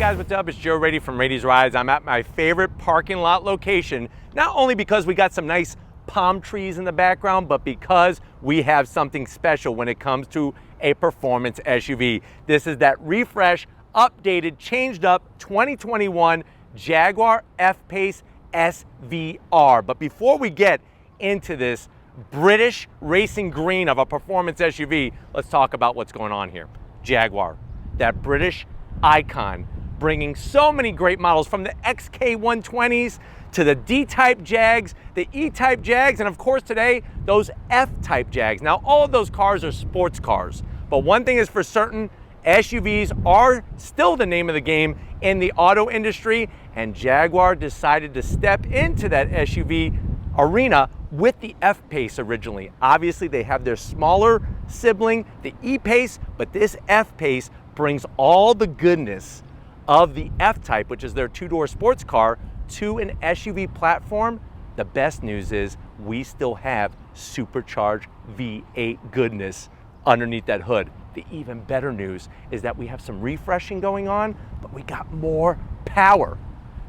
guys, what's up? It's Joe Rady from Rady's Rides. I'm at my favorite parking lot location, not only because we got some nice palm trees in the background, but because we have something special when it comes to a performance SUV. This is that refresh, updated, changed up 2021 Jaguar F-Pace SVR. But before we get into this British racing green of a performance SUV, let's talk about what's going on here. Jaguar, that British icon, bringing so many great models from the XK120s to the D-Type Jags, the E-Type Jags, and of course today, those F-Type Jags. Now, all of those cars are sports cars, but one thing is for certain, SUVs are still the name of the game in the auto industry, and Jaguar decided to step into that SUV arena with the F-Pace originally. Obviously, they have their smaller sibling, the E-Pace, but this F-Pace brings all the goodness of the F-Type, which is their two-door sports car, to an SUV platform. The best news is we still have supercharged V8 goodness underneath that hood. The even better news is that we have some refreshing going on, but we got more power.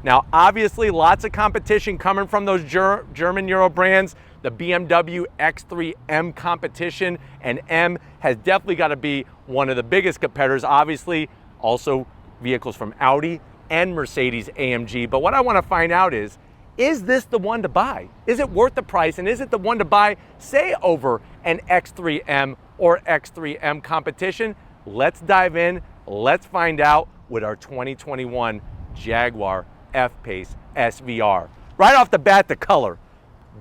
Now, obviously, lots of competition coming from those German Euro brands. The BMW X5M competition, and M has definitely got to be one of the biggest competitors. Obviously, also vehicles from Audi and Mercedes AMG. But what I want to find out is this the one to buy? Is it worth the price? And is it the one to buy, say, over an X5M or X5M competition? Let's dive in. Let's find out with our 2021 Jaguar F-Pace SVR. Right off the bat, the color.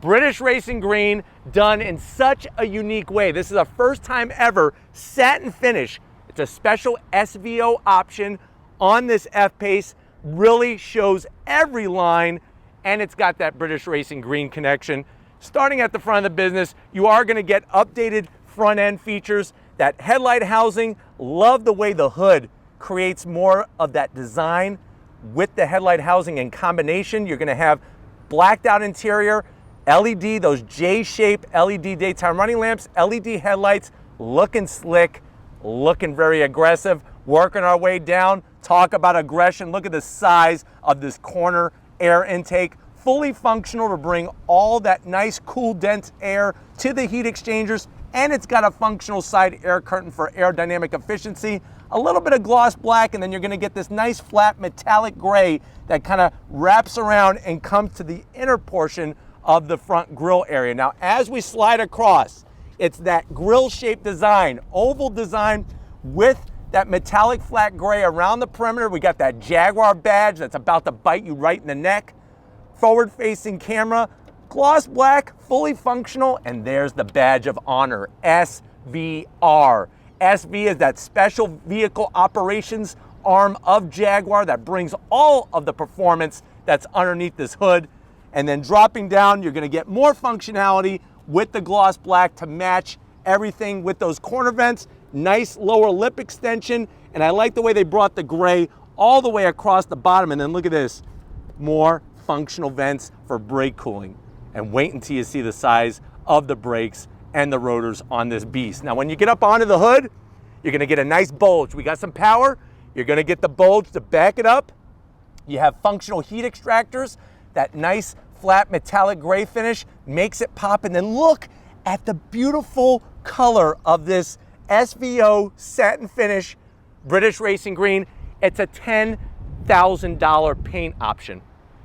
British racing green, done in such a unique way. This is a first time ever satin finish. It's a special SVO option on this F-Pace. Really shows every line, and it's got that British racing green connection. Starting at the front of the business, you are going to get updated front end features. That headlight housing, love the way the hood creates more of that design with the headlight housing in combination. You're going to have blacked out interior, LED, those J-shaped LED daytime running lamps, LED headlights, looking slick, looking very aggressive. Working our way down, talk about aggression. Look at the size of this corner air intake. Fully functional to bring all that nice cool dense air to the heat exchangers, and it's got a functional side air curtain for aerodynamic efficiency. A little bit of gloss black, and then you're gonna get this nice flat metallic gray that kind of wraps around and comes to the inner portion of the front grille area. Now, as we slide across, it's that grille shaped design, oval design with that metallic flat gray around the perimeter. We got that Jaguar badge that's about to bite you right in the neck. Forward facing camera, gloss black, fully functional, and there's the badge of honor, SVR. SV is that special vehicle operations arm of Jaguar that brings all of the performance that's underneath this hood. And then dropping down, you're gonna get more functionality with the gloss black to match everything with those corner vents. Nice lower lip extension, and I like the way they brought the gray all the way across the bottom. And then look at this, more functional vents for brake cooling. And wait until you see the size of the brakes and the rotors on this beast. Now, when you get up onto the hood, you're gonna get a nice bulge. We got some power. You're gonna get the bulge to back it up. You have functional heat extractors. That nice flat metallic gray finish makes it pop. And then look at the beautiful color of this SVO satin finish, British racing green. It's a $10,000 paint option.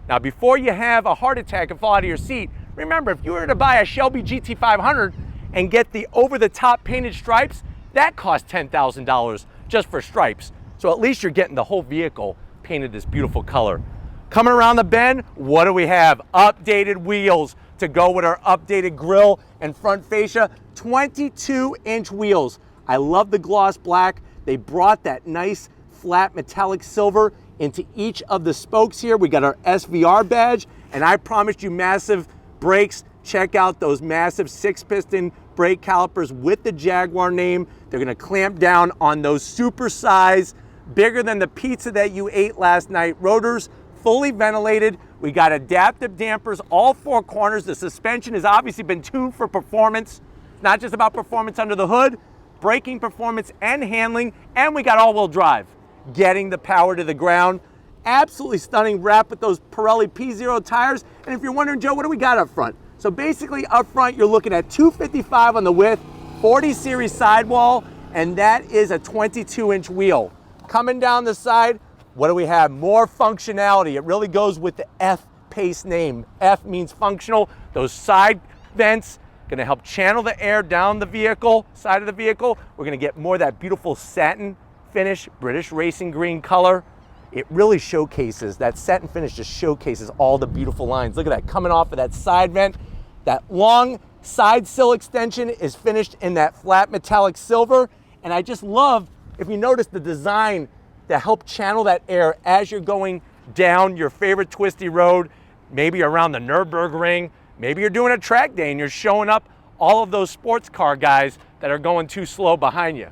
Now, before you have a heart attack and fall out of your seat, remember, if you were to buy a Shelby GT500 and get the over-the-top painted stripes, that costs $10,000 just for stripes. So at least you're getting the whole vehicle painted this beautiful color. Coming around the bend, what do we have? Updated wheels to go with our updated grille and front fascia. 22-inch wheels. I love the gloss black. They brought that nice flat metallic silver into each of the spokes here. We got our SVR badge, and I promised you massive brakes. Check out those massive 6-piston brake calipers with the Jaguar name. They're gonna clamp down on those super size, bigger than the pizza that you ate last night rotors, fully ventilated. We got adaptive dampers, all 4 corners. The suspension has obviously been tuned for performance. It's not just about performance under the hood, braking performance and handling, and we got all-wheel drive. getting the power to the ground. Absolutely stunning wrap with those Pirelli P0 tires. And if you're wondering, Joe, what do we got up front? So basically up front, you're looking at 255 on the width, 40 series sidewall, and that is a 22-inch wheel. Coming down the side, what do we have? More functionality. It really goes with the F-Pace name. F means functional. Those side vents gonna help channel the air down the vehicle, side of the vehicle. We're gonna get more of that beautiful satin finish, British racing green color. It really showcases, that satin finish just showcases all the beautiful lines. Look at that, coming off of that side vent. That long side sill extension is finished in that flat metallic silver. And I just love, if you notice, the design to help channel that air as you're going down your favorite twisty road, maybe around the Nürburgring, maybe you're doing a track day and you're showing up all of those sports car guys that are going too slow behind you.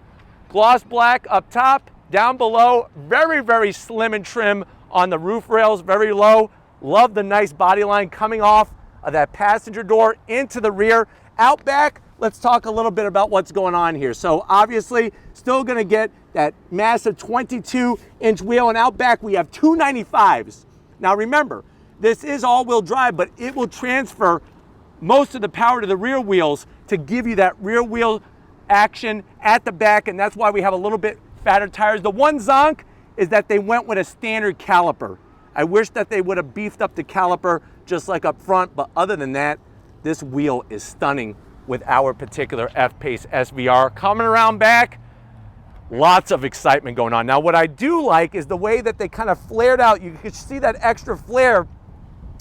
Gloss black up top, down below, very, very slim and trim on the roof rails, very low. Love the nice body line coming off of that passenger door into the rear. Out back, let's talk a little bit about what's going on here. So obviously, still gonna get that massive 22-inch wheel, and out back we have 295s. Now remember, this is all-wheel drive, but it will transfer most of the power to the rear wheels to give you that rear wheel action at the back, and that's why we have a little bit fatter tires. The one zonk is that they went with a standard caliper. I wish that they would have beefed up the caliper just like up front, but other than that, this wheel is stunning with our particular F-Pace SVR. Coming around back, lots of excitement going on. Now, what I do like is the way that they kind of flared out. You can see that extra flare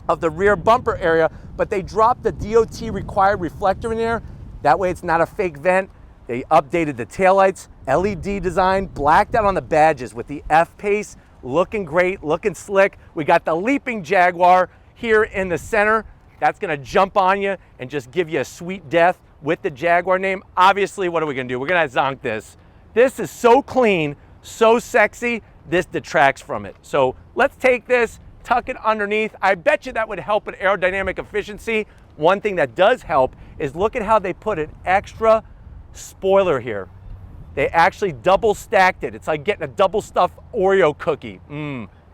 of the rear bumper area, but they dropped the DOT required reflector in there. That way it's not a fake vent. They updated the taillights, LED design, blacked out on the badges with the F-Pace, looking great, looking slick. We got the leaping Jaguar here in the center. That's gonna jump on you and just give you a sweet death with the Jaguar name. Obviously, what are we gonna do? We're gonna zonk this. This is so clean, so sexy, this detracts from it. So let's take this, tuck it underneath. I bet you that would help with aerodynamic efficiency. One thing that does help is look at how they put an extra spoiler here. They actually double stacked it. It's like getting a double stuffed Oreo cookie.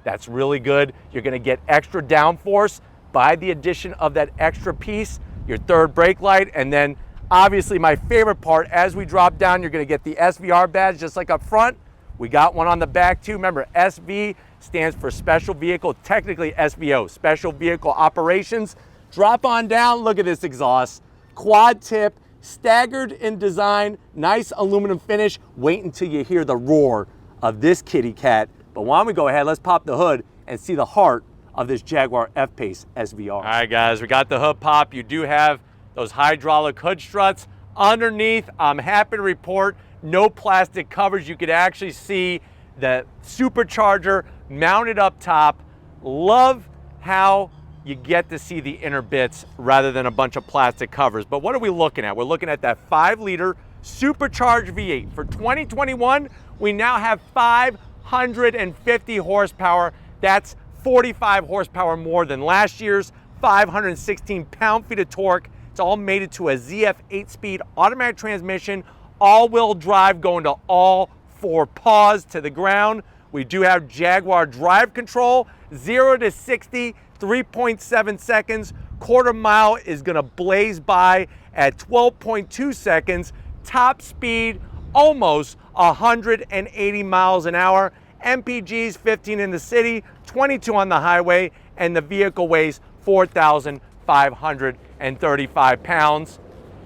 That's really good. You're gonna get extra downforce by the addition of that extra piece, your third brake light, and then obviously my favorite part, as we drop down, you're gonna get the SVR badge just like up front. We got one on the back too. Remember, SV stands for Special Vehicle, technically SVO, Special Vehicle Operations. Drop on down, look at this exhaust. Quad tip, staggered in design, nice aluminum finish. Wait until you hear the roar of this kitty cat. But why don't we go ahead, let's pop the hood and see the heart of this Jaguar F-Pace SVR. All right, guys, we got the hood pop. You do have those hydraulic hood struts. Underneath, I'm happy to report, no plastic covers. You could actually see the supercharger mounted up top. Love how you get to see the inner bits rather than a bunch of plastic covers. But what are we looking at? We're looking at that 5-liter supercharged V8. For 2021, we now have 550 horsepower. That's 45 horsepower more than last year's, 516 pound-feet of torque. It's all mated to a ZF 8-speed automatic transmission, all-wheel drive going to all 4 paws to the ground. We do have Jaguar drive control, 0 to 60, 3.7 seconds. Quarter mile is gonna blaze by at 12.2 seconds. Top speed, almost 180 miles an hour. MPGs 15 in the city, 22 on the highway, and the vehicle weighs 4,535 pounds.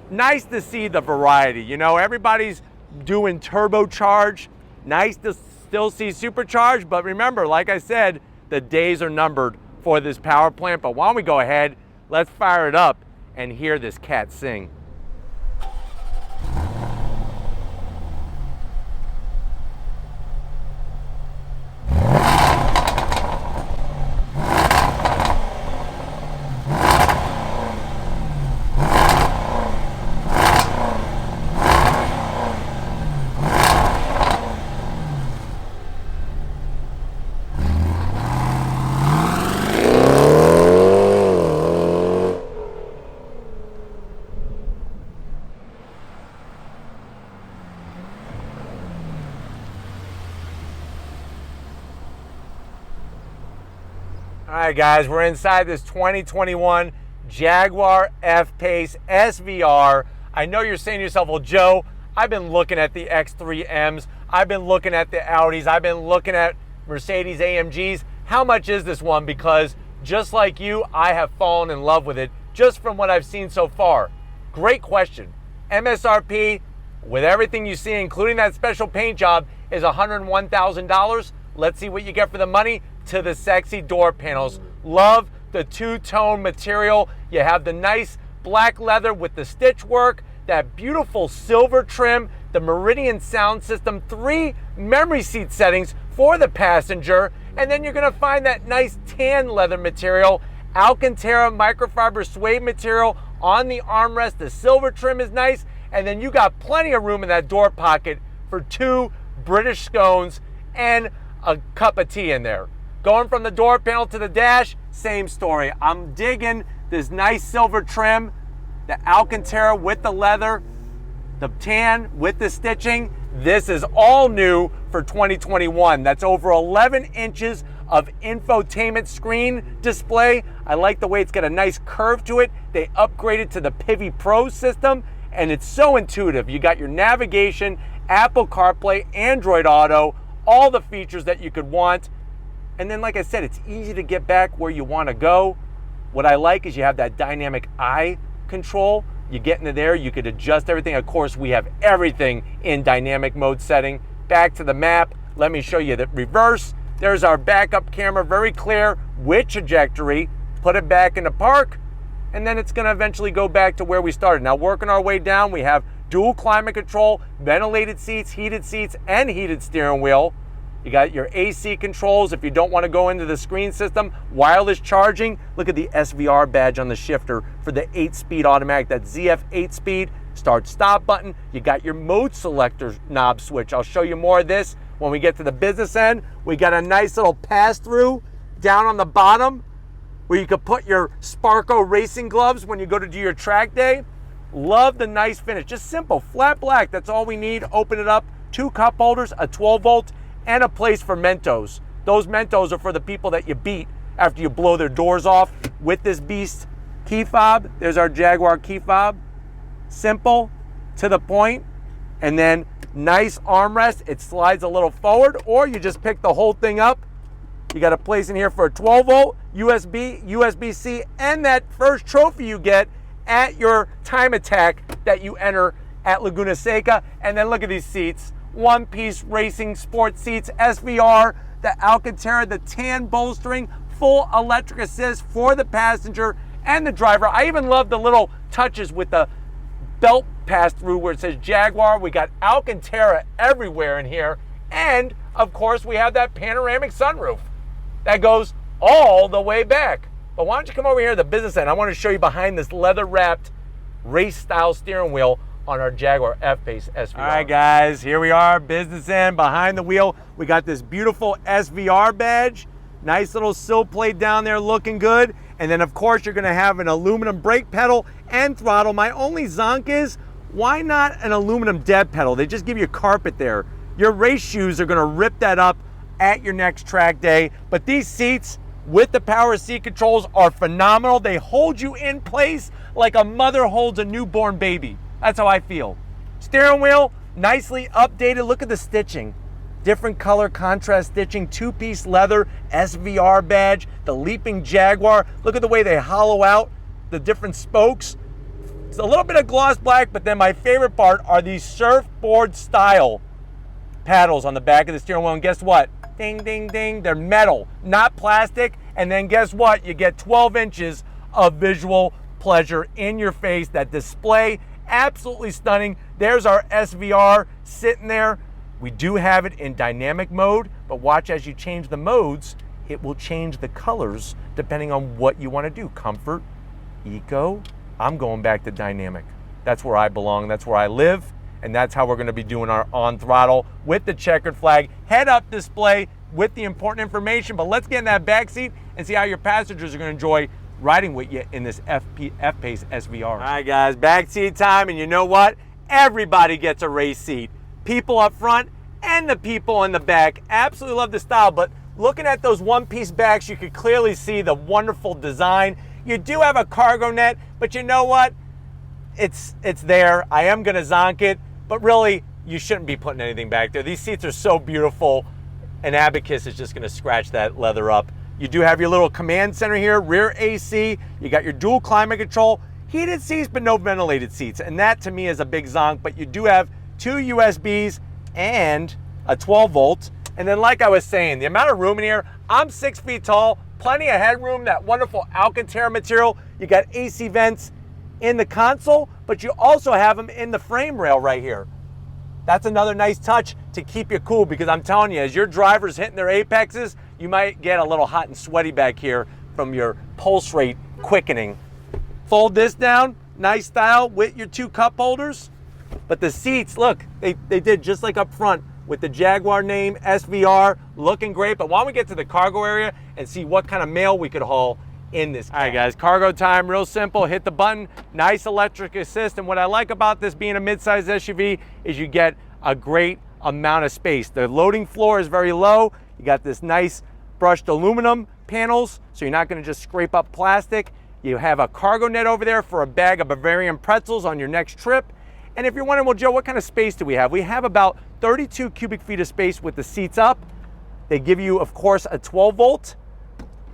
Nice to see the variety. You know, everybody's doing turbocharged. Nice to still see supercharged, but remember, like I said, the days are numbered for this power plant. But why don't we go ahead, let's fire it up and hear this cat sing. All right, guys, we're inside this 2021 Jaguar F-Pace SVR. I know you're saying to yourself, well, Joe, I've been looking at the X3Ms. I've been looking at the Audis. I've been looking at Mercedes AMGs. How much is this one? Because just like you, I have fallen in love with it just from what I've seen so far. Great question. MSRP, with everything you see, including that special paint job, is $101,000. Let's see what you get for the money. To the sexy door panels. Love the two-tone material. You have the nice black leather with the stitch work, that beautiful silver trim, the Meridian sound system, 3 memory seat settings for the passenger, and then you're gonna find that nice tan leather material, Alcantara microfiber suede material on the armrest. The silver trim is nice, and then you got plenty of room in that door pocket for 2 British scones and a cup of tea in there. Going from the door panel to the dash, same story. I'm digging this nice silver trim, the Alcantara with the leather, the tan with the stitching. This is all new for 2021. That's over 11 inches of infotainment screen display. I like the way it's got a nice curve to it. They upgraded to the Pivi Pro system, and it's so intuitive. You got your navigation, Apple CarPlay, Android Auto, all the features that you could want. And then, like I said, it's easy to get back where you want to go. What I like is you have that dynamic eye control. You get into there, you could adjust everything. Of course, we have everything in dynamic mode setting. Back to the map, let me show you the reverse. There's our backup camera, very clear with trajectory. Put it back into park, and then it's gonna eventually go back to where we started. Now, working our way down, we have dual climate control, ventilated seats, and heated steering wheel. You got your AC controls if you don't want to go into the screen system. Wireless charging. Look at the SVR badge on the shifter for the 8-speed automatic. That ZF 8-speed start-stop button. You got your mode selector knob switch. I'll show you more of this when we get to the business end. We got a nice little pass-through down on the bottom where you could put your Sparko racing gloves when you go to do your track day. Love the nice finish. Just simple, flat black. That's all we need. Open it up. 2 cup holders, a 12-volt, and a place for Mentos. Those Mentos are for the people that you beat after you blow their doors off with this beast. Key fob, there's our Jaguar key fob. Simple, to the point, and then nice armrest. It slides a little forward, or you just pick the whole thing up. You got a place in here for a 12-volt, USB, USB-C, and that first trophy you get at your time attack that you enter at Laguna Seca. And then look at these seats. One-piece racing sport seats, SVR, the Alcantara, the tan bolstering, full electric assist for the passenger and the driver. I even love the little touches with the belt pass-through where it says Jaguar. We got Alcantara everywhere in here. And, of course, we have that panoramic sunroof that goes all the way back. But why don't you come over here to the business end? I want to show you behind this leather-wrapped race-style steering wheel on our Jaguar F-Pace SVR. All right, guys, here we are, business end, behind the wheel. We got this beautiful SVR badge, nice little sill plate down there looking good. And then, of course, you're gonna have an aluminum brake pedal and throttle. My only zonk is, why not an aluminum dead pedal? They just give you carpet there. Your race shoes are gonna rip that up at your next track day. But these seats with the power seat controls are phenomenal. They hold you in place like a mother holds a newborn baby. That's how I feel. Steering wheel, nicely updated. Look at the stitching. Different color contrast stitching, 2-piece leather, SVR badge, the leaping Jaguar. Look at the way they hollow out the different spokes. It's a little bit of gloss black, but then my favorite part are these surfboard style paddles on the back of the steering wheel. And guess what? Ding, ding, ding. They're metal, not plastic. And then guess what? You get 12 inches of visual pleasure in your face. That display, absolutely stunning. There's our SVR sitting there. We do have it in dynamic mode, but watch as you change the modes, it will change the colors depending on what you want to do. Comfort, eco. I'm going back to dynamic. That's where I belong. That's where I live. And that's how we're going to be doing our on throttle with the checkered flag head-up display with the important information. But let's get in that back seat and see how your passengers are going to enjoy riding with you in this F-Pace SVR. All right, guys, back seat time. And you know what? Everybody gets a race seat. People up front and the people in the back. Absolutely love the style, but looking at those one-piece backs, you could clearly see the wonderful design. You do have a cargo net, but you know what? It's there. I am gonna zonk it, but really, you shouldn't be putting anything back there. These seats are so beautiful. An Abacus is just gonna scratch that leather up. You do have your little command center here, rear AC. You got your dual climate control, heated seats, but no ventilated seats. And that to me is a big zonk, but you do have 2 USBs and a 12 volt. And then like I was saying, the amount of room in here, I'm 6 feet tall, plenty of headroom, that wonderful Alcantara material. You got AC vents in the console, but you also have them in the frame rail right here. That's another nice touch to keep you cool, because I'm telling you, as your driver's hitting their apexes, you might get a little hot and sweaty back here from your pulse rate quickening. Fold this down, nice style with your 2 cup holders. But the seats, look, they did just like up front with the Jaguar name, SVR, looking great. But why don't we get to the cargo area and see what kind of mail we could haul in this. All right, guys, cargo time, real simple. Hit the button, nice electric assist. And what I like about this being a midsize SUV is you get a great amount of space. The loading floor is very low. You got this nice brushed aluminum panels, so you're not gonna just scrape up plastic. You have a cargo net over there for a bag of Bavarian pretzels on your next trip. And if you're wondering, well, Joe, what kind of space do we have? We have about 32 cubic feet of space with the seats up. They give you, of course, a 12 volt.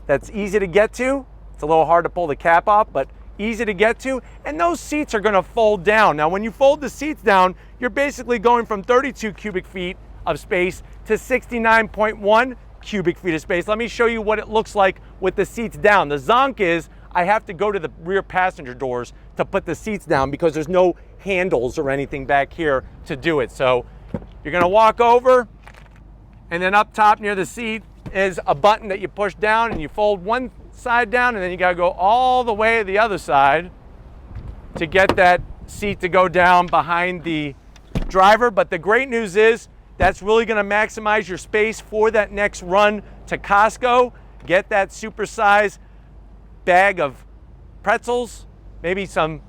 That's easy to get to. It's a little hard to pull the cap off, but easy to get to. And those seats are gonna fold down. Now, when you fold the seats down, you're basically going from 32 cubic feet of space to 69.1 cubic feet of space. Let me show you what it looks like with the seats down. The zonk is I have to go to the rear passenger doors to put the seats down because there's no handles or anything back here to do it. So you're gonna walk over, and then up top near the seat is a button that you push down, and you fold one side down, and then you gotta go all the way to the other side to get that seat to go down behind the driver. But the great news is that's really gonna maximize your space for that next run to Costco. Get that supersized bag of pretzels, maybe some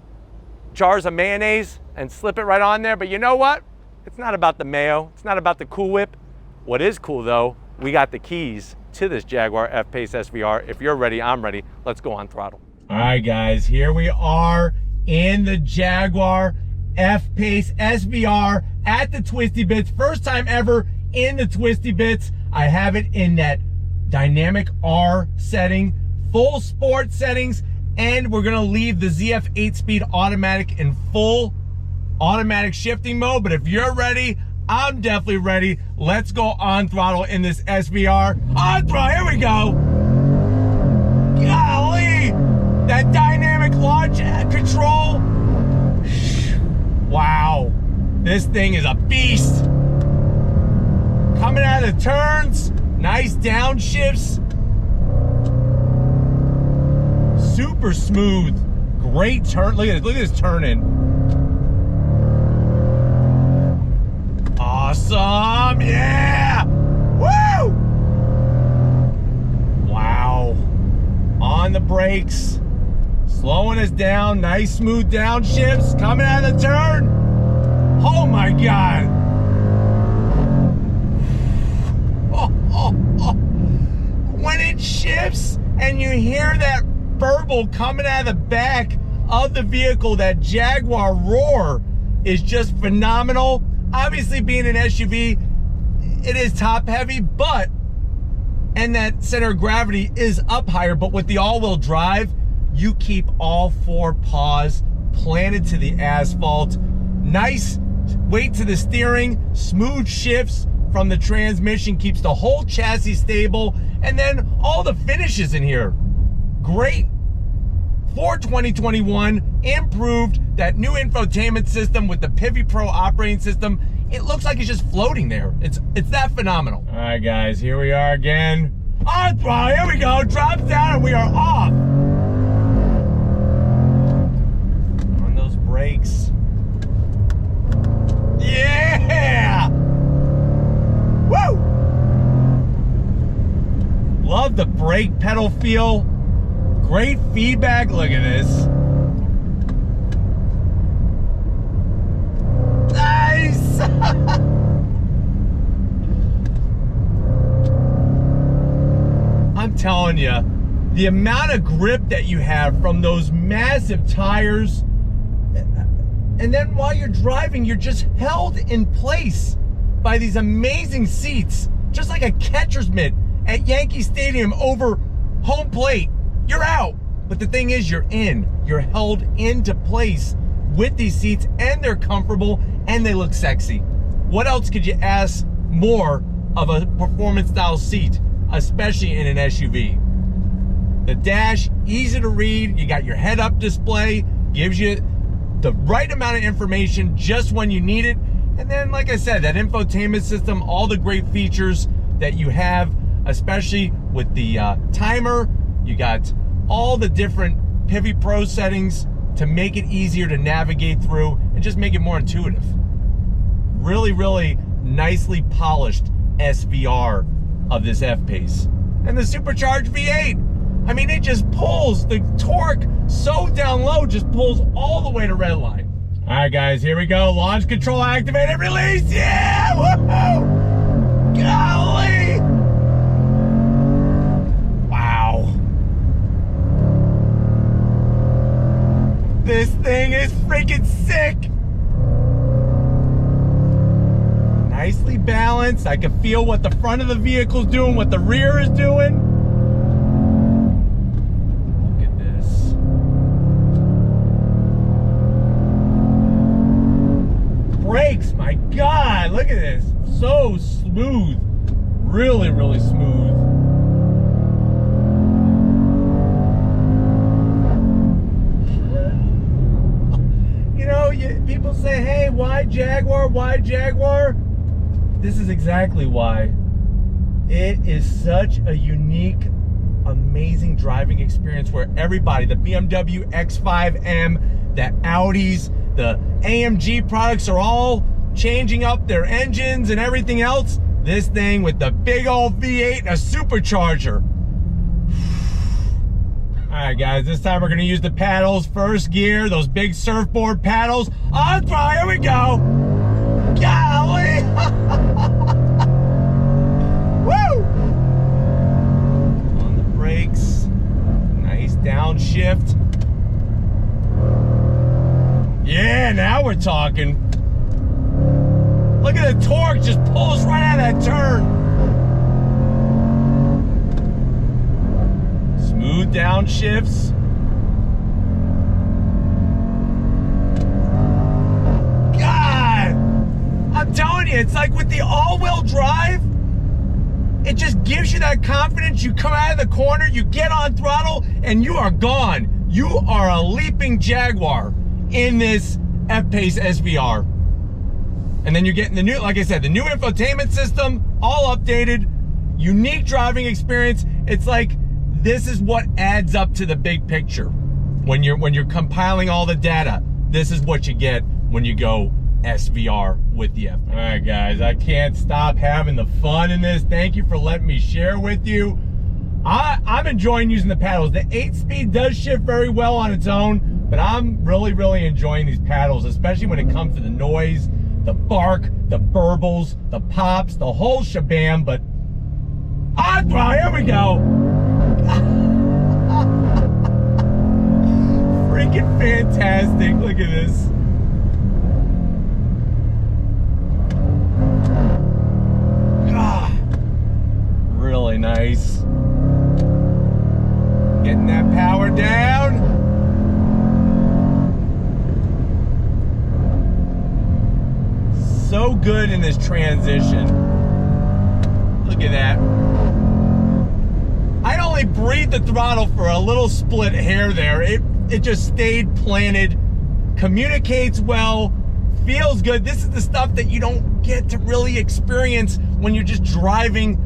jars of mayonnaise, and slip it right on there. But you know what? It's not about the mayo. It's not about the Cool Whip. What is cool though, we got the keys to this Jaguar F-Pace SVR. If you're ready, I'm ready. Let's go on throttle. All right, guys, here we are in the Jaguar F-Pace SVR at the Twisty Bits. First time ever in the Twisty Bits. I have it in that dynamic R setting, full sport settings, and we're gonna leave the ZF 8-speed automatic in full automatic shifting mode. But if you're ready, I'm definitely ready. Let's go on throttle in this SVR. On throttle, here we go. Golly, that dynamic launch control. Wow, this thing is a beast. Coming out of the turns, nice downshifts. Super smooth, great turn. Look at this turn-in. Awesome, yeah! Woo! Wow. On the brakes, slowing us down, nice smooth downshifts, coming out of the turn. Oh my God. When it shifts and you hear that burble coming out of the back of the vehicle, that Jaguar roar is just phenomenal. Obviously, being an SUV, it is top heavy, and that center of gravity is up higher, but with the all-wheel drive, you keep all 4 paws planted to the asphalt. Nice weight to the steering, smooth shifts from the transmission, keeps the whole chassis stable, and then all the finishes in here, great. For 2021, improved, that new infotainment system with the Pivi Pro operating system. It looks like it's just floating there. It's that phenomenal. All right, guys, here we are again. On throttle, here we go. Drops down and we are off. On those brakes. Yeah! Woo! Love the brake pedal feel. Great feedback. Look at this. Nice. telling you, the amount of grip that you have from those massive tires, and then while you're driving, you're just held in place by these amazing seats, just like a catcher's mitt at Yankee Stadium over home plate. You're out, but the thing is, you're held into place with these seats, and they're comfortable and they look sexy. What else could you ask more of a performance style seat, especially in an SUV? The dash, easy to read. You got your head-up display, gives you the right amount of information just when you need it. And then, like I said, that infotainment system, all the great features that you have, especially with the timer. You got all the different Pivy Pro settings to make it easier to navigate through and just make it more intuitive. Really, really nicely polished SVR of this F-Pace. And the supercharged V8. I mean, it just pulls, the torque so down low, just pulls all the way to red line. All right, guys, here we go. Launch control activated, release, yeah, woohoo! Golly! Wow. This thing is freaking sick. Nicely balanced. I can feel what the front of the vehicle's doing, what the rear is doing. Brakes, my God, look at this. So smooth. Really, really smooth. You know, people say, hey, why Jaguar? Why Jaguar? This is exactly why. It is such a unique, amazing driving experience where everybody, the BMW X5M, the Audis, the AMG products are all changing up their engines and everything else. This thing with the big old V8 and a supercharger. All right, guys, this time we're gonna use the paddles. First gear, those big surfboard paddles. On throttle, here we go. Golly! Woo! On the brakes, nice downshift. Yeah, now we're talking. Look at the torque, just pulls right out of that turn. Smooth downshifts. God, I'm telling you, it's like with the all-wheel drive, it just gives you that confidence. You come out of the corner, you get on throttle, and you are gone. You are a leaping Jaguar in this F-Pace SVR. And then you're getting the new, like I said, the new infotainment system, all updated, unique driving experience. It's like, this is what adds up to the big picture. When you're compiling all the data, this is what you get when you go SVR with the F-Pace. All right, guys, I can't stop having the fun in this. Thank you for letting me share with you. I'm enjoying using the paddles. The 8-speed does shift very well on its own, but I'm really, really enjoying these paddles, especially when it comes to the noise, the bark, the burbles, the pops, the whole shabam. But on throttle, here we go. Freaking fantastic. Look at this. Ah, really nice. Getting that power down. So good in this transition. Look at that. I only breathed the throttle for a little split hair there. It just stayed planted, communicates well, feels good. This is the stuff that you don't get to really experience when you're just driving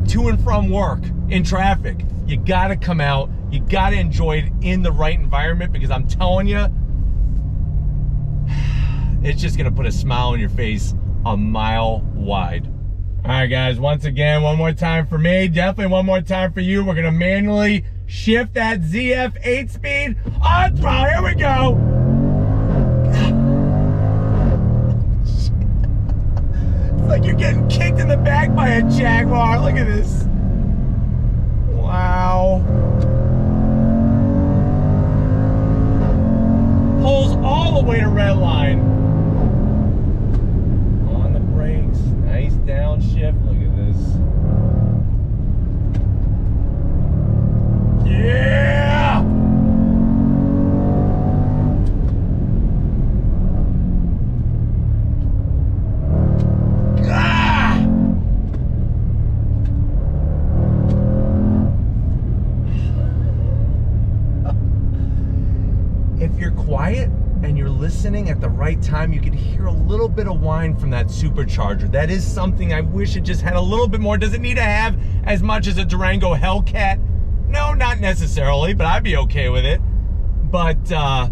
to and from work in traffic. You gotta come out, you gotta enjoy it in the right environment, because I'm telling you, it's just gonna put a smile on your face a mile wide. All right, guys, once again, one more time for me, definitely one more time for you. We're gonna manually shift that ZF 8-speed on throttle. Here we go. It's like you're getting kicked in the back by a Jaguar. Look at this. Wow. Pulls all the way to red line. On the brakes. Nice downshift. Look at this. Yeah! Ah! If you're quiet and you're listening at the right time, you can hear a little bit of whine from that supercharger. That is something I wish it just had a little bit more. Does it need to have as much as a Durango Hellcat? No, not necessarily, but I'd be okay with it. But the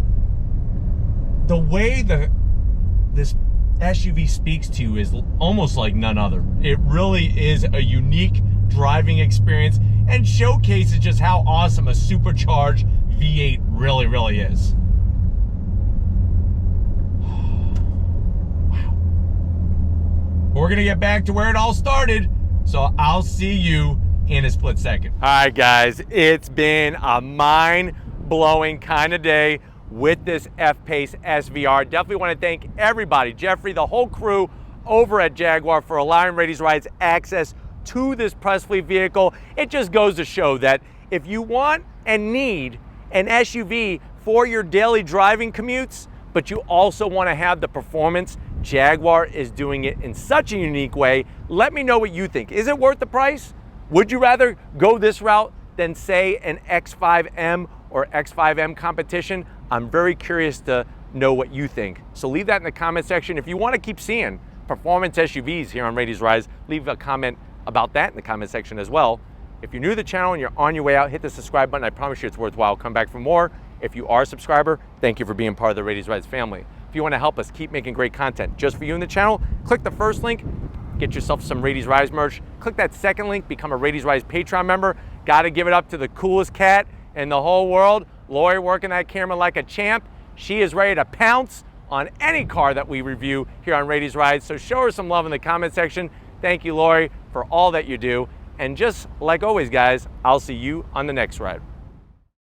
way this SUV speaks to you is almost like none other. It really is a unique driving experience and showcases just how awesome a supercharged V8 really, really is. Wow. We're gonna get back to where it all started, so I'll see you in a split second. All right, guys, it's been a mind-blowing kind of day with this F-Pace SVR. Definitely want to thank everybody, Jeffrey, the whole crew over at Jaguar, for allowing Rady's Rides access to this press fleet vehicle. It just goes to show that if you want and need an SUV for your daily driving commutes, but you also want to have the performance, Jaguar is doing it in such a unique way. Let me know what you think. Is it worth the price? Would you rather go this route than, say, an X5M or X5M competition? I'm very curious to know what you think. So leave that in the comment section. If you want to keep seeing performance SUVs here on Rady's Rides, leave a comment about that in the comment section as well. If you're new to the channel and you're on your way out, hit the subscribe button. I promise you it's worthwhile. Come back for more. If you are a subscriber, thank you for being part of the Rady's Rides family. If you want to help us keep making great content just for you in the channel, click the first link. Get yourself some Rady's Rides merch. Click that second link, become a Rady's Rides Patreon member. Gotta give it up to the coolest cat in the whole world. Lori working that camera like a champ. She is ready to pounce on any car that we review here on Rady's Rides. So show her some love in the comment section. Thank you, Lori, for all that you do. And just like always, guys, I'll see you on the next ride.